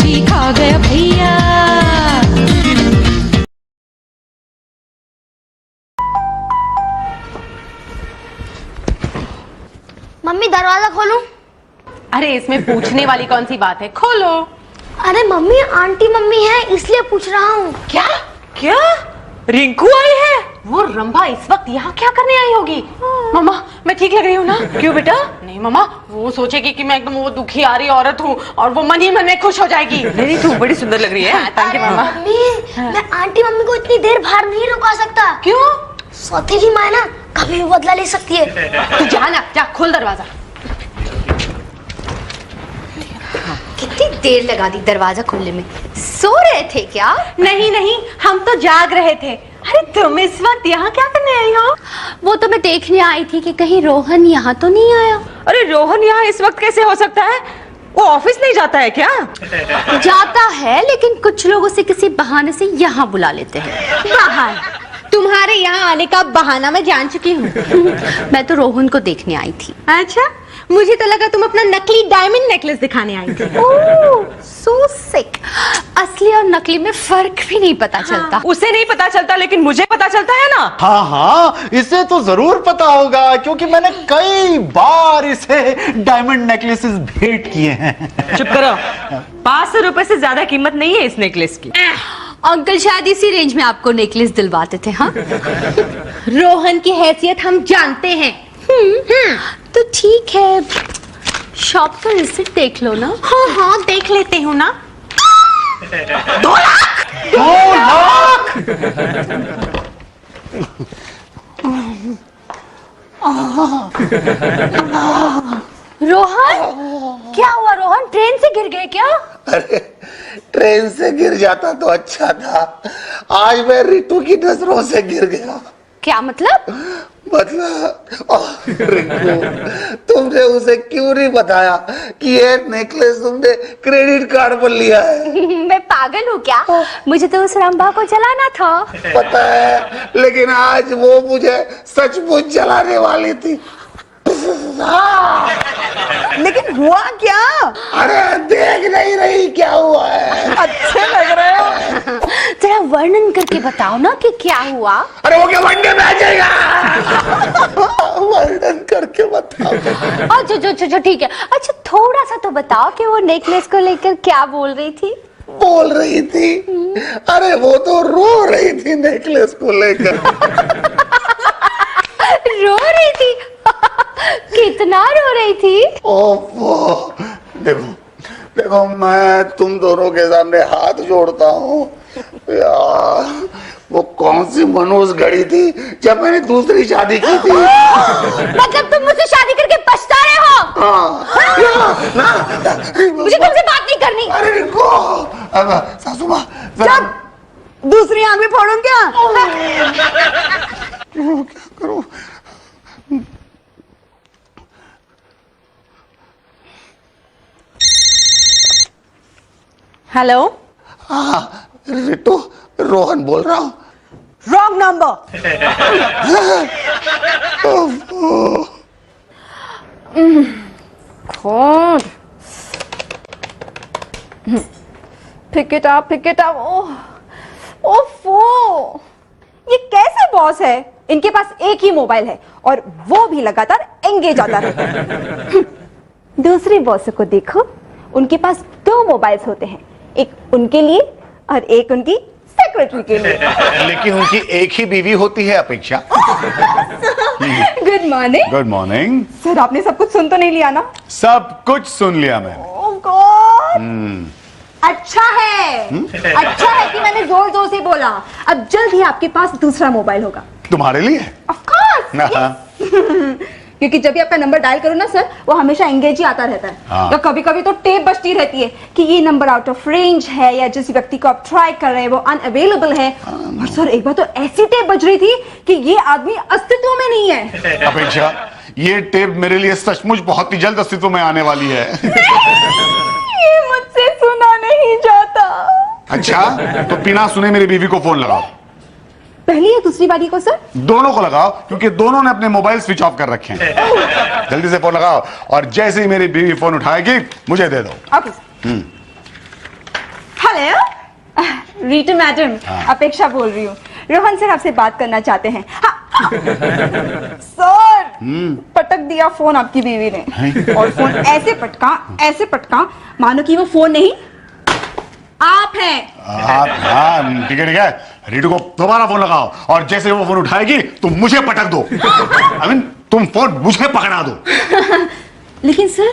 खुशी खा गया भैया। मम्मी दरवाजा खोलूं? अरे इसमें पूछने वाली कौन सी बात है, खोलो। अरे मम्मी आंटी मम्मी है इसलिए पूछ रहा हूँ। क्या क्या रिंकू आई है? वो रंभा इस वक्त यहाँ क्या करने आई होगी? मामा मैं ठीक लग रही हूँ ना? क्यों बेटा? नहीं मामा, वो सोचेगी कि मैं एकदम वो दुखी आ रही औरत हूँ और वो मन ही मन में खुश हो जाएगी। नहीं तू बड़ी सुंदर लग रही है। Thank you mama. मम्मी मैं आंटी मम्मी को इतनी देर बाहर नहीं रुका सकता। क्यों? सौतेली माँ ना कभी भी बदला ले सकती है। तू जा ना, जा खोल दरवाजा। कितनी देर लगा दी दरवाजा खोलने में? सो रहे थे क्या? नहीं नहीं, हम तो जाग रहे थे। अरे तुम इस वक्त यहाँ क्या करने आई हो? वो तो मैं देखने आई थी कि कहीं रोहन यहाँ तो नहीं आया। अरे रोहन यहाँ इस वक्त कैसे हो सकता है? वो ऑफिस नहीं जाता है क्या? जाता है, लेकिन कुछ लोग उसे किसी बहाने से यहाँ बुला लेते हैं। बहाना? तुम्हारे यहाँ आने का बहाना मैं जान चुकी हूँ। मैं तो रोहन को देखने आई थी। अच्छा, मुझे तो लगा तुम अपना नकली डायमंड नेकलेस दिखाने आई थी। ओह, so sick। असली और नकली में फर्क भी नहीं पता चलता। उसे नहीं पता चलता लेकिन मुझे पता चलता है ना। हाँ हाँ, इसे तो जरूर पता होगा क्योंकि मैंने कई बार इसे डायमंड नेकलेसेस भेंट किए हैं। चुप करो, 500 रुपए से ज्यादा कीमत नहीं है इस नेकलेस की। अंकल शायद इसी रेंज में आपको नेकलेस दिलवाते थे। हाँ रोहन की हैसियत हम जानते हैं। तो ठीक है, शॉप का रिसिप्ट देख लो ना। हाँ हाँ देख लेते हूँ ना। 2 लाख! रोहन, क्या हुआ रोहन? ट्रेन से गिर गए क्या? अरे ट्रेन से गिर जाता तो अच्छा था, आज मैं रितु की नजरों से गिर गया। क्या मतलब? रिंकू, तुमने उसे क्यों नहीं बताया कि ये नेकलेस तुमने क्रेडिट कार्ड पर लिया है? मैं पागल हूँ क्या? मुझे तो उस रंभा को जलाना था। पता है, लेकिन आज वो मुझे सचमुच जलाने वाली थी। लेकिन हुआ क्या? अरे देख नहीं रही क्या हुआ है? अच्छे लग रहे हो। जरा वर्णन करके बताओ ना कि क्या हुआ। अरे वो क्या वनडे में आ जाएगा? वर्णन करके बताओ। अच्छा ठीक है। अच्छा थोड़ा सा तो बताओ कि वो नेकलेस को लेकर क्या बोल रही थी। बोल रही थी? अरे वो तो रो रही थी नेकलेस को लेकर। रो रही थी? कितना रो रही थी? ओफो, देखो मैं तुम दोनों के सामने हाथ जोड़ता हूँ यार। वो कौन सी मनोज घड़ी थी जब मैंने दूसरी शादी की थी? मतलब तुम मुझसे शादी करके पछता रहे हो? मुझे तुमसे बात नहीं करनी। अरे रुको, सासू माँ दूसरी आंख में फोड़ूं क्या? क्या करूं? हेलो। हाँ रितु, रोहन बोल रहा हूँ। Wrong number. कौन? Pick it up. ओफो, ये कैसे बॉस है? इनके पास एक ही मोबाइल है और वो भी लगातार एंगेज आता रहता है। दूसरे बॉस को देखो, उनके पास 2 मोबाइल्स होते हैं, एक उनके लिए और एक उनकी सेक्रेटरी के लिए। लेकिन उनकी एक ही बीवी होती है अपेक्षा। Good morning. Good morning. Sir आपने सब कुछ सुन तो नहीं लिया ना? सब कुछ सुन लिया मैंने। ओह गॉड। अच्छा है कि मैंने जोर जोर से बोला। अब जल्द ही आपके पास दूसरा मोबाइल होगा। तुम्हारे लिए? Of course. क्योंकि जब भी आपका नंबर डायल करो ना सर, वो हमेशा एंगेज ही आता रहता है। हाँ। या कभी कभी तो टेप बजती रहती है कि ये नंबर आउट ऑफ रेंज है या जिस व्यक्ति को आप ट्राई कर रहे हैं वो अनअवेलेबल है। और सर एक बार तो ऐसी टेप बज रही थी कि ये आदमी अस्तित्व में नहीं है। अपेक्षा, ये टेप मेरे लिए सचमुच बहुत ही जल्द अस्तित्व में आने वाली है। ये मुझसे सुना नहीं जाता। अच्छा, तो बिना सुने मेरी बीवी को फोन लगाओ। पहली या दूसरी बारी को सर? दोनों को लगाओ, क्योंकि दोनों ने अपने मोबाइल स्विच ऑफ कर रखे हैं। जल्दी से फोन लगाओ और जैसे ही मेरी बीवी फोन उठाएगी मुझे दे दो। ओके। कमाल है। रीटू मैडम, अपेक्षा बोल रही हूँ। रोहन सर आपसे बात करना चाहते हैं। हाँ। सर, पटक दिया फोन आपकी बीवी ने, और फोन ऐसे पटका मानो कि वो फोन नहीं आप हैं। हाँ, ठीक है। रीटू को दोबारा फोन लगाओ, और जैसे वो फोन उठाएगी तुम मुझे पटक दो। आई मीन तुम फोन मुझे पकड़ा दो। लेकिन सर,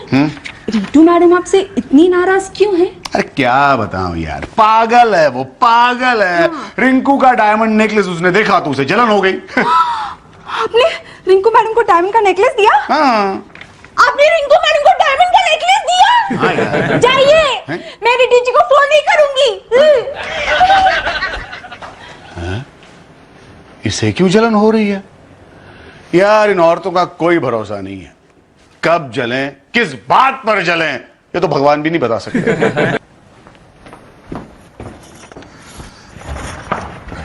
रीटू मैडम आपसे इतनी नाराज क्यों हैं? अरे क्या बताऊं यार, पागल है वो, पागल है। रिंकू का डायमंड नेकलेस उसने देखा तो उसे जलन हो गई। आपने रिंकू मैडम को डायमंड का नेकलेस दिया? हाँ। आपने रिंकू मैडम को डायमंड का नेकलेस दिया? हाँ यार। जाइए, मैं रीटू जी को फोन नहीं करूंगी। इसे क्यों जलन हो रही है यार? इन औरतों का कोई भरोसा नहीं है, कब जलें, किस बात पर जलें, ये तो भगवान भी नहीं बता सकते।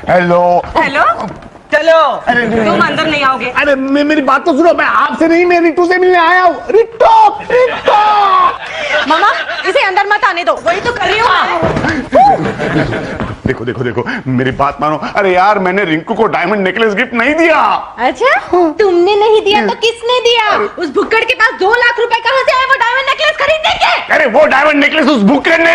हेलो हेलो, चलो। तुम अंदर नहीं आओगे। अरे मेरी बात तो सुनो, मैं आपसे नहीं, मैं रिट्टू से मिलने आया हूँ। रिट्टू मामा, इसे अंदर मत आने दो। वही तो कर रही हूँ। देखो मेरी बात मानो। अरे यार, मैंने रिंकू को डायमंड नेकलेस गिफ्ट नहीं दिया। अच्छा, तुमने नहीं दिया तो किसने दिया? उस भुक्कड़ के पास 2 लाख रुपए कहाँ से आए वो डायमंड नेकलेस खरीदने के? अरे वो डायमंड नेकलेस उस भुक्कड़ ने,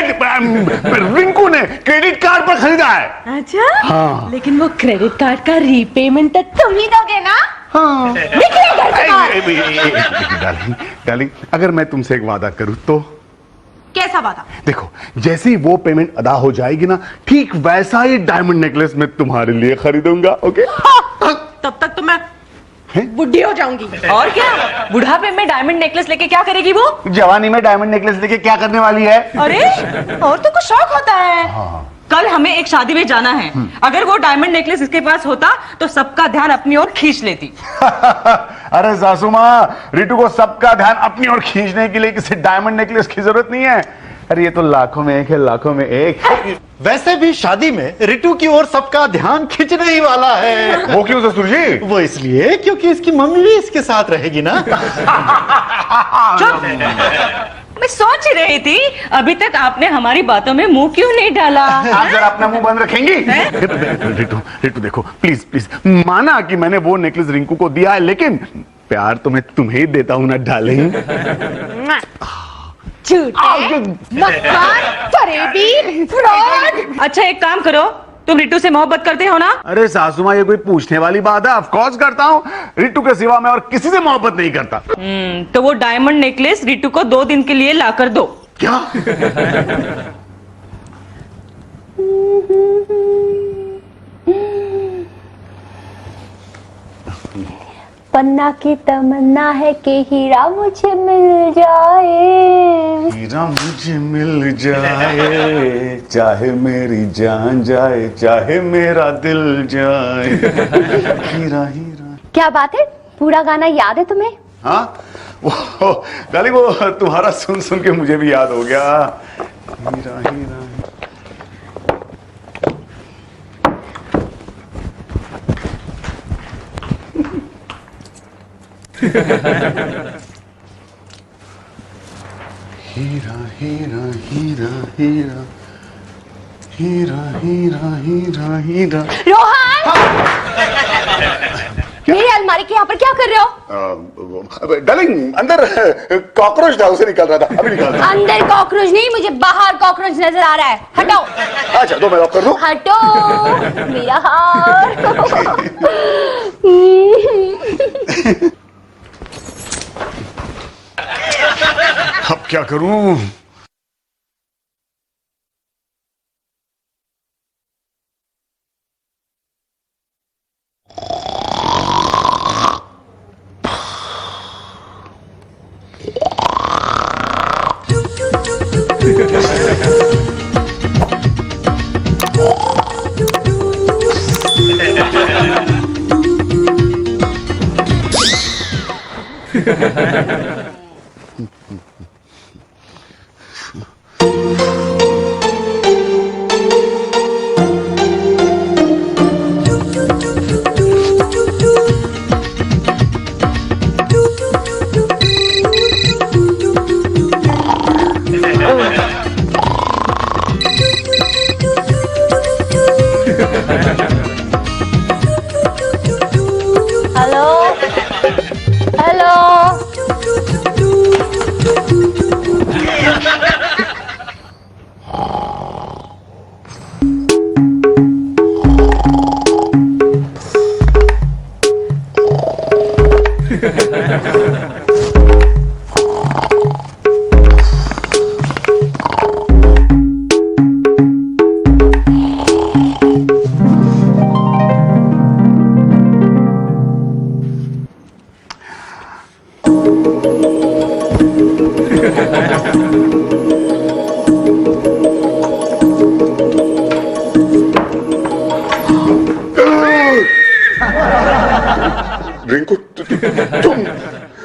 रिंकू ने क्रेडिट कार्ड पर खरीदा है। अच्छा, हाँ। लेकिन वो क्रेडिट कार्ड का रीपेमेंट तो तुम ही दोगे ना? हाँ। निकलो घर से बाहर। डार्लिंग, अगर मैं तुमसे एक वादा करूं तो? कैसा वादा? देखो, जैसे ही वो पेमेंट अदा हो जाएगी ना, ठीक वैसा ही डायमंड नेकलेस मैं तुम्हारे लिए खरीदूंगा। ओके? तब तक तो मैं बुढ़ी हो जाऊंगी। और क्या, बुढ़ापे में डायमंड नेकलेस लेके क्या करेगी वो? जवानी में डायमंड नेकलेस लेके क्या करने वाली है? अरे, औरतों को शौक होता है। कल हमें एक शादी में जाना है। अगर वो डायमंड नेकलेस इसके पास होता तो सबका ध्यान अपनी ओर खींच लेती। अरे सासू माँ, रिटू को सबका ध्यान अपनी ओर खींचने के लिए किसी डायमंड नेकलेस की जरूरत नहीं है। अरे ये तो लाखों में एक है, लाखों में एक। वैसे भी शादी में रिटू की ओर सबका ध्यान खींचने ही वाला है। वो क्यों ससुर जी? वो इसलिए क्योंकि इसकी मम्मी भी इसके साथ रहेगी ना। मैं सोच रही थी, अभी तक आपने हमारी बातों में मुंह क्यों नहीं डाला? आप जरा अपना मुंह बंद रखेंगी? रिटू देखो, प्लीज माना कि मैंने वो नेकलेस रिंकू को दिया है, लेकिन प्यार तो मैं तुम्हें ही देता हूं ना डार्लिंग। झूठे, मक्कार, फरेबी, फ्रॉड। अच्छा, एक काम करो, तुम रिटू से मोहब्बत करते हो ना? अरे सासू माँ, ये कोई पूछने वाली बात है? ऑफ कोर्स करता हूँ। रिटू के सिवा मैं और किसी से मोहब्बत नहीं करता। तो वो डायमंड नेकलेस रिटू को 2 दिन के लिए लाकर दो। क्या? पन्ना की तमन्ना है कि हीरा मुझे मिल जाए। हीरा मुझे मिल जाए, चाहे मेरी जान जाए, चाहे मेरा दिल जाए। हीरा हीरा। क्या बात है, पूरा गाना याद है तुम्हें? हाँ, वो डार्लिंग, वो तुम्हारा सुन सुन के मुझे भी याद हो गया। हीरा हीरा। हीरा हीरा हीरा हीरा हीरा हीरा हीरा हीरा। रोहन, मेरी अलमारी के यहाँ पर क्या कर रहे हो? डार्लिंग, अंदर कॉकरोच था, उसे निकाल रहा था, अभी निकाल रहा। अंदर कॉकरोच नहीं, मुझे बाहर कॉकरोच नजर आ रहा है। हटो। अच्छा, तो मैं लॉक कर दूं? हटो मेरा हार। अब क्या करूं?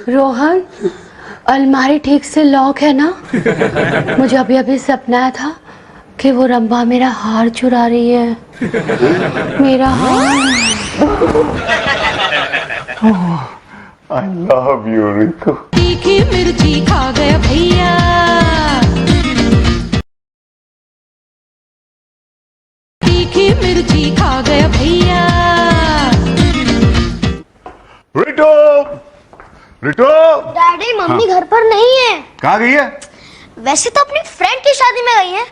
रोहन, अलमारी ठीक से लॉक है ना? मुझे अभी अभी सपना आया था कि वो रंभा मेरा हार चुरा रही है। मेरा हार। I love you, Rinku. तीखी मिर्ची खा गया भैया, तीखी मिर्ची खा गया भैया। रिटो, रिटो, डैडी मम्मी घर पर नहीं है। कहाँ गई है? वैसे तो अपनी फ्रेंड की शादी में गई है,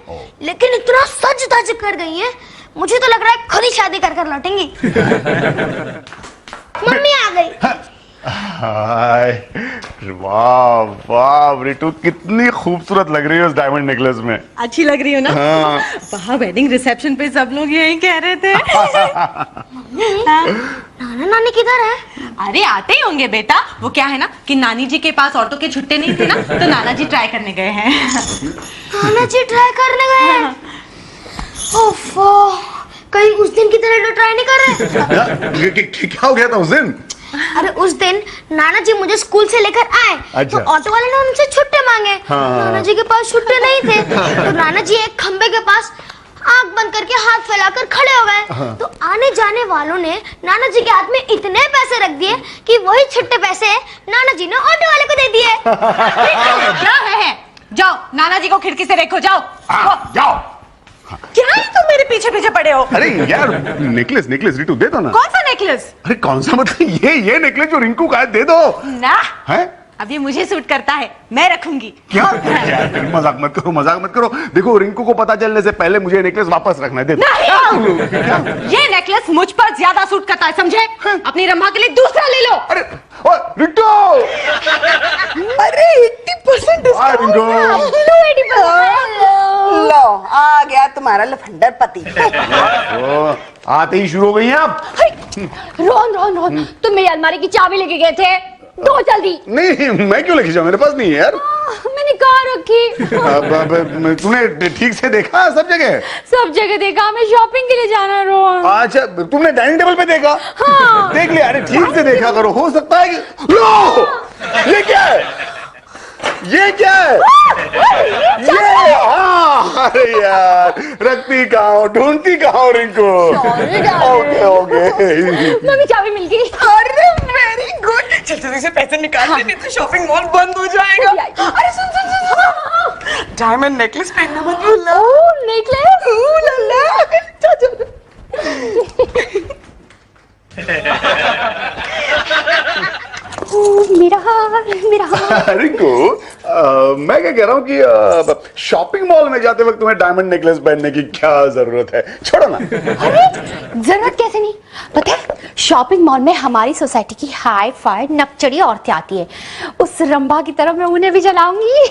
लेकिन इतना सज धज कर गई है, मुझे तो लग रहा है खुद ही शादी कर कर लौटेंगी। मम्मी आ गई। हाय, वाह वाह रिटू, कितनी खूबसूरत लग रही है उस डायमंड नेकलेस में। अच्छी लग रही हो ना? हाँ। वहाँ वेडिंग रिसेप्शन पे सब लोग यही कह रहे थे। नाना नानी किधर है? अरे आते ही होंगे बेटा। वो क्या है ना कि नानी जी के पास ऑटो के छुट्टे नहीं थे ना, तो नाना जी ट्राई करने गए हैं। नाना जी ट्राई करने गए हैं? ओफो, कहीं उस दिन की तरह तो ट्राई नहीं कर रहे? क्या हो गया था उस दिन? अरे उस दिन नाना जी मुझे स्कूल से लेकर आए, अच्छा। तो ऑटो वाले ने उनसे छुट्टे मांगे। हाँ। नाना जी के पास छुट्टे नहीं थे, तो नाना जी एक खंबे के पास आंख बंद करके हाथ फैलाकर खड़े हो गए। तो आने जाने वालों ने नाना जी के हाथ में इतने पैसे रख दिए कि वही छुट्टे पैसे नाना जी ने ऑटो वाले को दे दिए। क्या है? जाओ नाना जी को खिड़की से देखो, जाओ। जाओ। क्या है तुम मेरे पीछे पीछे पड़े हो? अरे यार, नेकलेस नेकलेस रिटू दे दो ना। कौन सा नेकलेस? अरे कौन सा, मतलब ये नेकलेस जो रिंकू का है, दे दो ना, है। अभी मुझे सूट करता है, मैं रखूंगी। क्या यार, मजाक मत करो, मजाक मत करो। देखो रिंकू को पता चलने से पहले मुझे नेकलेस वापस रखना है, दे दो। नहीं, ये नेकलेस मुझ पर ज्यादा सूट करता है, समझे? अपनी रंभा के लिए दूसरा ले लो। अरे रिटू, अरे 80% डिस्काउंट। लो आ गया तुम्हारा लफंडर पति। आते ही शुरू हो गई हैं आप। रोहन रोहन रोहन, तुम मेरी अलमारी की चाबी लेके गए थे, दो जल्दी। नहीं, मैं क्यों लेके जाऊं, मेरे पास नहीं है यार। मैंने कहाँ रखी? तूने ठीक से देखा सब जगह? सब जगह देखा, हमें शॉपिंग के लिए जाना है रोहन। अच्छा, तुमने डाइनिंग टेबल पे देखा? हाँ। देख लिया? अरे ठीक से देखा करो, हो सकता है कि लो, ये क्या है? ये क्या है? ये अरे यार, रखती कहाँ हो, ढूंढती कहाँ हो रिंकू? ओके ओके, मम्मी चाबी मिल गई। अरे वेरी गुड। चल जल्दी से पैसे निकाल ले, नहीं तो शॉपिंग मॉल बंद हो जाएगा। अरे सुन सुन सुन, डायमंड नेकलेस पहनना मत भूलना। नेकलेस। मेरा हार, मेरा हार। रिंकू, मैं क्या कह रहा हूँ कि शॉपिंग मॉल में जाते वक्त तुम्हें डायमंड नेकलेस पहनने की क्या जरूरत है? छोड़ो ना। अरे जरूरत कैसे नहीं, पता है शॉपिंग मॉल में हमारी सोसाइटी की हाई फाई नकचड़ी औरतें आती है, उस रंभा की तरह मैं उन्हें भी जलाऊंगी।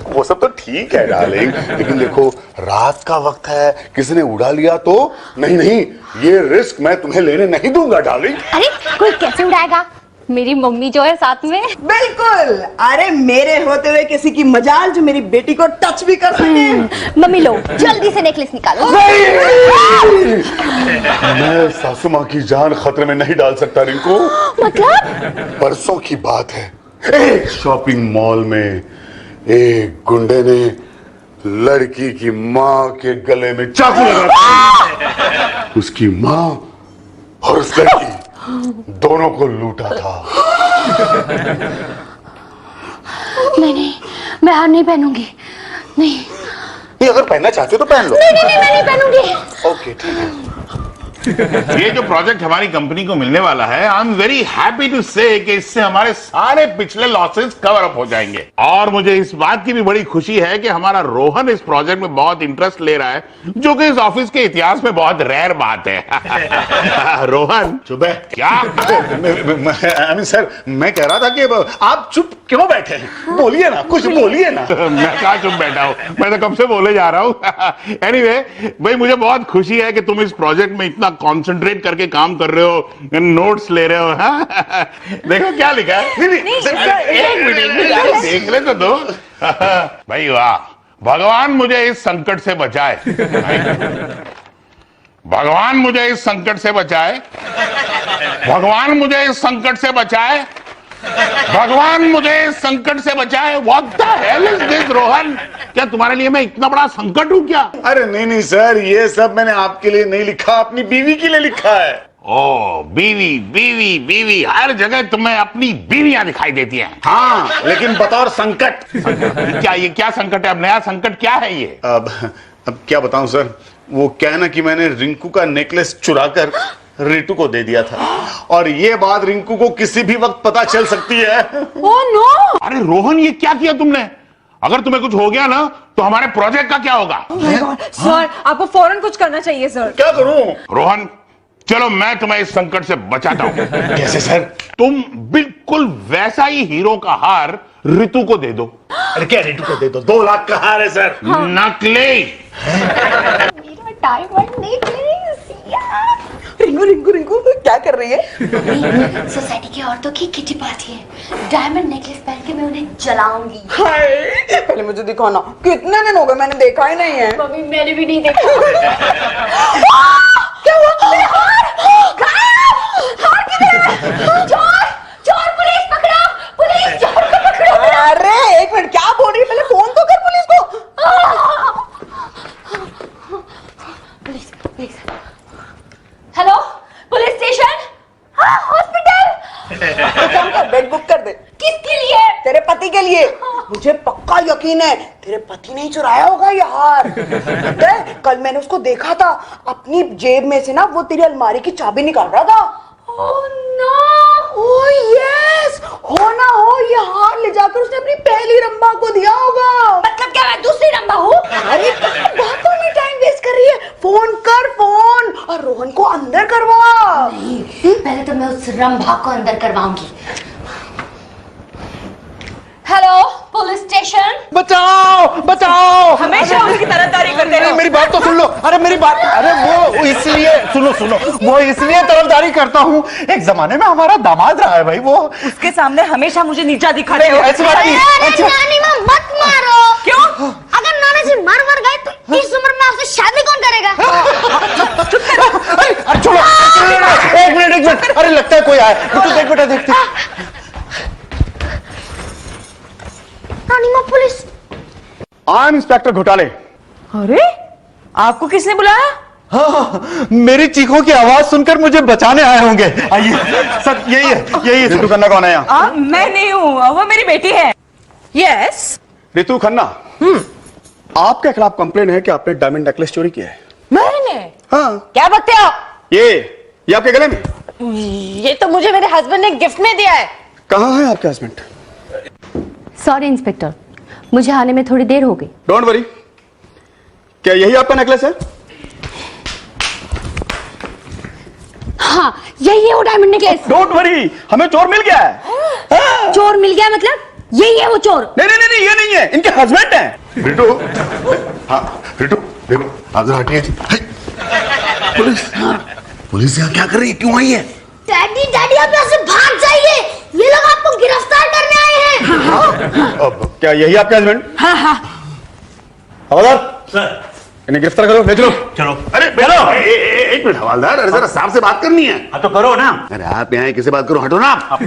वो सब तो ठीक है डार्लिंग, लेकिन देखो रात का वक्त है, किसी ने उड़ा लिया तो? नहीं नहीं, ये रिस्क मैं तुम्हें लेने नहीं दूंगा डार्लिंग। अरे कोई कैसे उड़ाएगा? मेरी मम्मी जो है साथ में। बिल्कुल। अरे मेरे होते हुए किसी की मजाल जो मेरी बेटी को टच भी कर सके। मम्मी लो जल्दी से नेकलेस निकालो। मैं सासू माँ की जान खतरे में नहीं डाल सकता रिंकू। मतलब? परसों की बात है, एक शॉपिंग मॉल में एक गुंडे ने लड़की की माँ के गले में चाकू लगा दिया। उसकी माँ और उस लड़की दोनों को लूटा था। नहीं, मैं हार नहीं पहनूंगी। नहीं, ये अगर पहनना चाहते हो तो पहन लो। नहीं, मैं नहीं पहनूंगी। ओके ठीक है। ये जो प्रोजेक्ट हमारी कंपनी को मिलने वाला है, I am very happy to say कि इससे हमारे सारे पिछले लॉसेस कवर अप हो जाएंगे। और मुझे इस बात की भी बड़ी खुशी है कि हमारा रोहन इस प्रोजेक्ट में बहुत इंटरेस्ट ले रहा है, जो कि इस ऑफिस के इतिहास में बहुत रेयर बात है। रोहन चुप है क्या? आई मीन सर, मैं कह रहा था कि आप चुप क्यों बैठे हैं? बोलिए ना, कुछ बोलिए ना। मैं कहाँ चुप बैठा हूँ, मैं तो कब से बोले जा रहा हूँ। एनीवे भाई, मुझे बहुत खुशी है कि तुम इस प्रोजेक्ट में इतना कंसंट्रेट करके काम कर रहे हो, नोट्स ले रहे हो। हाँ? देखो क्या लिखा है। नहीं, एक मिनट देख ले तो दो। भाई वाह, भगवान मुझे इस संकट से बचाए, भगवान मुझे इस संकट से बचाए भगवान मुझे इस संकट से बचाए, भगवान मुझे इस संकट से बचाए। What the hell is this Rohan? क्या तुम्हारे लिए मैं इतना बड़ा संकट हूं क्या? अरे नहीं नहीं सर, ये सब मैंने आपके लिए नहीं लिखा, अपनी बीवी के लिए लिखा है। ओ बीवी बीवी बीवी, हर जगह तुम्हें अपनी बीवियां दिखाई देती हैं। हाँ, लेकिन बतौर संकट। ये क्या संकट है? अब नया संकट क्या है ये? अब क्या बताऊं सर, वो क्या है ना कि मैंने रिंकू का नेकलेस चुराकर रितु को दे दिया था, और ये बात रिंकू को किसी भी वक्त पता चल सकती है। Oh no! अरे रोहन, ये क्या किया तुमने? अगर तुम्हें कुछ हो गया ना तो हमारे प्रोजेक्ट का क्या होगा? सर, आपको फौरन कुछ करना चाहिए सर। क्या करूं? रोहन, चलो मैं तुम्हें इस संकट से बचाता हूं। कैसे सर? तुम बिल्कुल वैसा ही हीरो का हार रितु को दे दो। अरे क्या रितु को दे दो? 2 लाख का हार है सर। नकली। रिंकू रिंकू रिंकू क्या कर रही है? सोसाइटी की औरतों की किटी पार्टी है, डायमंड नेकलेस पहन के मैं उन्हें जलाऊंगी। हाय, पहले मुझे दिखाना, कितने दिन हो गए मैंने देखा ही नहीं है। मम्मी मैंने भी नहीं देखा। क्या हुआ? मेरा हार किधर है? चोर! चोर! पुलिस पकड़ो! पुलिस चोर को पकड़ो! अरे एक मिनट, क्या बोल रही है? पहले फोन तो कर पुलिस को। पुलिस। Hello, police station? हाँ, हॉस्पिटल। काम कर, बेड बुक कर दे। किसके लिए? तेरे पति के लिए। मुझे पक्का यकीन है तेरे पति ने ही चुराया होगा ये हार। पता है, कल मैंने उसको देखा था, अपनी जेब में से ना वो तेरी अलमारी की चाबी निकाल रहा था। Oh no! ओह यस, हो ना हो ये हार ले जाकर उसने अपनी पहली रंभा को दिया होगा। मतलब क्या मैं दूसरी रंभा हूँ? अरे बातों में टाइम वेस्ट कर रही है, फोन कर फोन, और रोहन को अंदर करवा। पहले तो मैं उस रंभा को अंदर करवाऊंगी। Hello, police station? बचाओ बचाओ! हमेशा उसकी तरफदारी करते अरे रहो। मेरी बात तो सुन लो, अरे मेरी बात, अरे वो इसलिए सुनो सुनो, वो इसलिए तरफदारी करता हूँ, एक जमाने में हमारा दामाद रहा है भाई वो। उसके सामने हमेशा मुझे नीचा दिखाते हो। ऐसी बात नहीं। अरे नानी माँ मत मारो। क्यों? अगर नाना जी मर गए तो इस उम्र में आपसे शादी कौन करेगा? अरे छोड़ो, एक मिनट, अरे लगता है कोई आया। तो देख बेटा, देखते। नानी माँ, पुलिस। आई एम इंस्पेक्टर घोटाले। अरे आपको किसने बुलाया? हाँ, मेरी चीखों की आवाज सुनकर मुझे बचाने आए होंगे। आइए सर, यही है। रितु खन्ना कौन है यहाँ? मैं नहीं हूँ, वो मेरी बेटी है। यस। रितु खन्ना, आपके खिलाफ कंप्लेन है कि आपने डायमंड नेकलेस चोरी किया है। मैंने? हाँ। क्या बकते हो? ये आपके गले में? ये तो मुझे मेरे हस्बैंड ने गिफ्ट में दिया है। कहाँ है आपके हस्बैंड? सॉरी इंस्पेक्टर, मुझे आने में थोड़ी देर हो गई। डोंट वरी, क्या यही आपका नेकलेस है? हाँ, यही है वो डायमंड नेकलेस। डोंट वरी, हमें चोर मिल गया है। चोर मिल गया मतलब यही है वो चोर? नहीं, ये नहीं है, इनके हस्बैंड हैं। रितु, हाँ रितु, देखो आप जरा हटिए। पुलिस यहाँ क्या कर रही है? क्यों आई है? डैडी आप यहाँ से भाग जाइए, ये लोग आपको गिरफ्तार करने आए हैं। अब क्या यही आपके हस्बैंड? हाँ। हवलदार सर, इन्हें गिरफ्तार करो, ले चलो। चलो। अरे बेलो, एक मिनट हवलदार, अरे जरा साहब से बात करनी है। हाँ तो करो ना। अरे आप यहाँ किसी बात करो, हटो ना आप।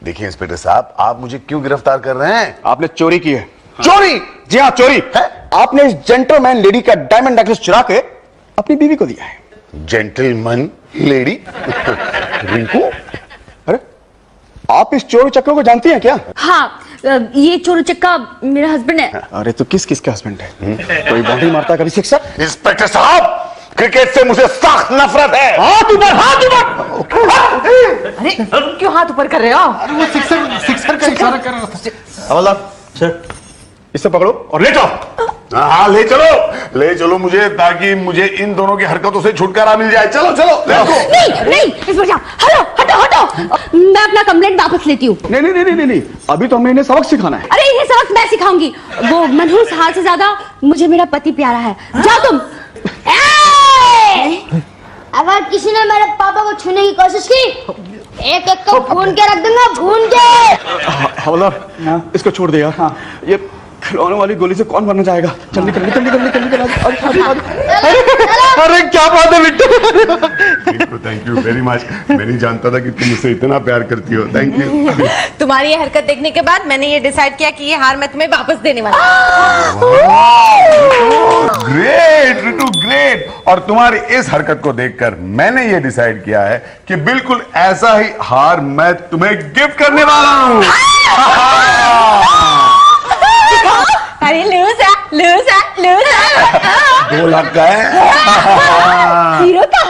देखिए इंस्पेक्टर साहब, आप मुझे क्यों गिरफ्तार कर रहे हैं? आपने चोरी की है। चोरी? जी हाँ, चोरी है। आपने इस जेंटलमैन लेडी का डायमंड नेकलेस चुरा के अपनी बीवी को दिया है। Gentleman lady? रिंकू, अरे आप इस चोर चक्कर को जानती हैं क्या? हाँ, ये चोर चक्का मेरा हस्बैंड है। अरे तो किस किस का हस्बैंड है? कोई बाउंड्री मारता है कभी सिक्सर? इंस्पेक्टर साहब, क्रिकेट से मुझे सख्त नफरत है। हाथ ऊपर, हाथ ऊपर। अरे क्यों हाथ ऊपर कर रहे हो? अरे वो सिक्सर का इशारा कर रहा था। हवलदार सर, इसे पकड़ो और ले जाओ। हाँ ले चलो मुझे, ताकि मुझे इन दोनों की हरकतों से छुटकारा मिल जाए। चलो नहीं, इस पर हटो, मैं अपना कंप्लेंट वापस लेती हूँ। नहीं, अभी तो हमें इन्हें सबक सिखाना है। अरे इन्हें सबक मैं सिखाऊंगी। वो मनहूस हाल से ज्यादा मुझे मेरा पति प्यारा है। जाओ तुम। अगर किसी ने मेरे पापा को छूने की कोशिश की, एक एक को भून के रख दूंगा, भून के। हवलदार, इसको छोड़ दे यार। ये खिलौने वाली गोली से कौन मरना चाहेगा? चल निकल। अरे क्या बात है Bittu. Thank you very much. मैं नहीं जानता था कि तुम मुझसे इतना प्यार करती हो। Thank you. तुम्हारी ये हरकत देखने के बाद मैंने ये डिसाइड किया कि ये हार मैं तुम्हें वापस देने वाला ग्रेट रितु, ग्रेट। और तुम्हारी इस हरकत को देखकर मैंने ये डिसाइड किया है कि बिल्कुल ऐसा ही हार मैं तुम्हें गिफ्ट करने वाला हूँ। अरे लूज है, लूज है, लूज है। 2 लाख का है। हीरो का